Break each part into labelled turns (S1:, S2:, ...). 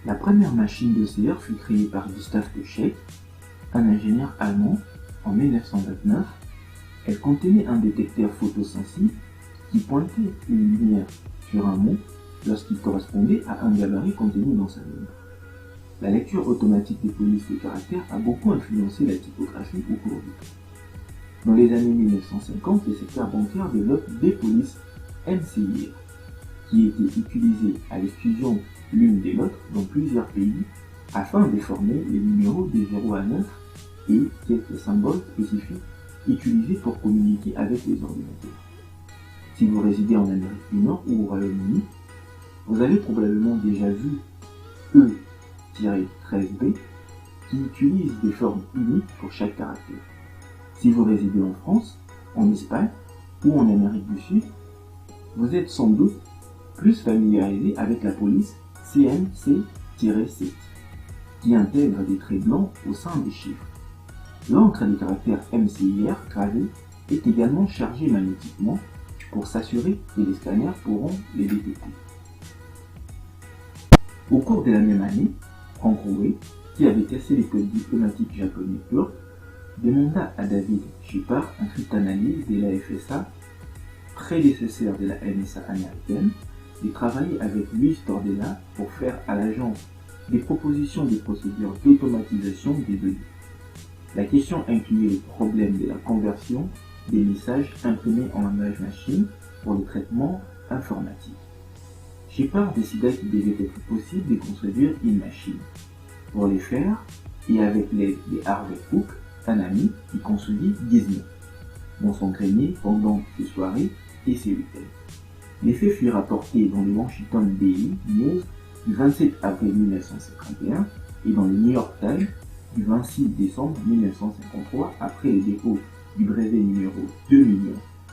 S1: La première machine d'OCR fut créée par Gustav Koscheck, un ingénieur allemand, en 1929. Elle contenait un détecteur photosensible qui pointait une lumière sur un mot lorsqu'il correspondait à un gabarit contenu dans sa ligne. La lecture automatique des polices de caractères a beaucoup influencé la typographie au cours du temps. Dans les années 1950, le secteur bancaire développe des polices MCIR, qui étaient utilisées à l'exclusion l'une de l'autre dans plusieurs pays afin de former les numéros de 0 à 9 et quelques symboles spécifiques utilisés pour communiquer avec les ordinateurs. Si vous résidez en Amérique du Nord ou au Royaume-Uni, vous avez probablement déjà vu E-13B qui utilise des formes uniques pour chaque caractère. Si vous résidez en France, en Espagne ou en Amérique du Sud, vous êtes sans doute plus familiarisé avec la police CMC-7 qui intègre des traits blancs au sein des chiffres. L'encre des caractères MCIR gravés est également chargée magnétiquement pour s'assurer que les scanners pourront les détecter. Au cours de la même année, Frank Rowe, qui avait cassé les codes diplomatiques japonais turcs, demanda à David Shepard, un cryptanalyste de la FSA, prédécesseur de la NSA américaine, de travailler avec Luis Tordella pour faire à l'agence des propositions de procédures d'automatisation des données. La question incluait le problème de la conversion des messages imprimés en langage machine pour le traitement informatique. Shepard décida qu'il devait être possible de construire une machine. Pour le faire, et avec l'aide de Harvey Cook, un ami, il construisit Gizmo dans son grenier pendant ses soirées et ses week-ends. Les faits furent rapportés dans le Washington Daily News du 27 avril 1951 et dans le New York Times du 26 décembre 1953 après le dépôt du brevet numéro 2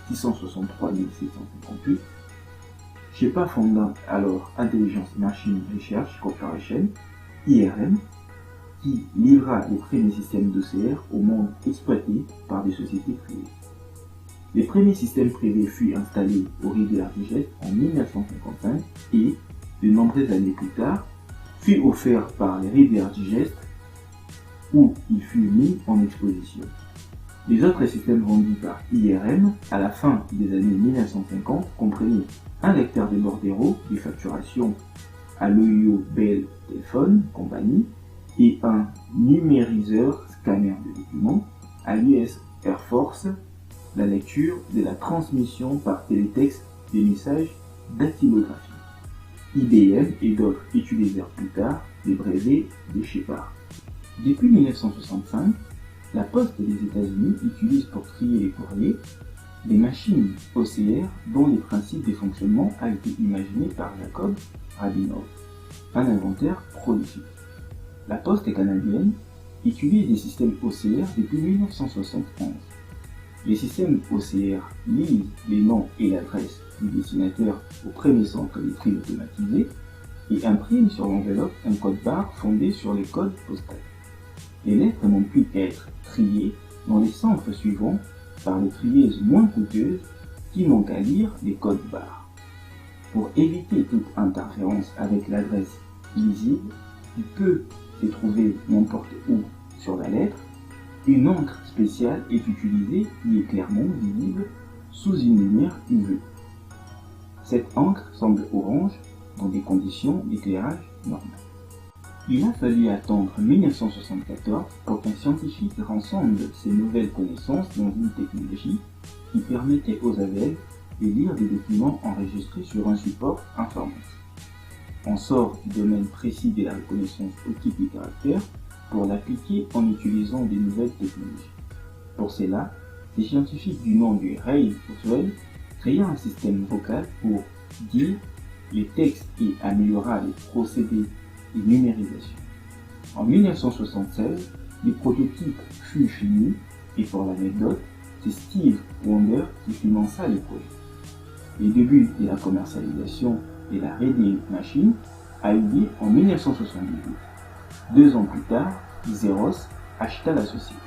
S1: 663 758. Shepard fonda alors Intelligence Machine Research Corporation, IRM, qui livra les premiers systèmes d'OCR au monde exploités par des sociétés privées. Les premiers systèmes privés furent installés au Rivière Digest en 1955 et, de nombreuses années plus tard, fut offert par les Rivière Digest où il fut mis en exposition. Les autres systèmes vendus par IRM à la fin des années 1950 comprenaient un lecteur de bordereau de facturation à l'Ohio Bell Telephone Company et un numériseur scanner de documents à l'US Air Force, la lecture de la transmission par télétexte des messages dactylographie. IBM et d'autres utilisèrent plus tard les brevets de Shepard. Depuis 1965, la Poste des États-Unis utilise pour trier les courriers des machines OCR dont les principes de fonctionnement a été imaginé par Jacob Radinoff, un inventeur prolifique. La Poste canadienne utilise des systèmes OCR depuis 1971. Les systèmes OCR lisent les noms et l'adresse du destinataire au premier centre de tri automatisé et impriment sur l'enveloppe un code-barre fondé sur les codes postaux. Les lettres n'ont pu être triées dans les centres suivants par les trieuses moins coûteuses qui n'ont qu'à lire les codes-barres. Pour éviter toute interférence avec l'adresse lisible, qui peut se trouver n'importe où sur la lettre, une encre spéciale est utilisée qui est clairement visible sous une lumière UV. Cette encre semble orange dans des conditions d'éclairage normales. Il a fallu attendre 1974 pour qu'un scientifique rassemble ces nouvelles connaissances dans une technologie qui permettait aux aveugles de lire des documents enregistrés sur un support informatique. On sort du domaine précis de la reconnaissance optique des caractères pour l'appliquer en utilisant des nouvelles technologies. Pour cela, les scientifiques du nom de Ray Kurzweil créèrent un système vocal pour dire les textes et améliora les procédés de numérisation. En 1976, le prototype fut fini et pour l'anecdote, c'est Steve Wonder qui finança le projet. Le début de la commercialisation de la Reading Machine a eu lieu en 1978. 2 ans plus tard, Xerox acheta la société.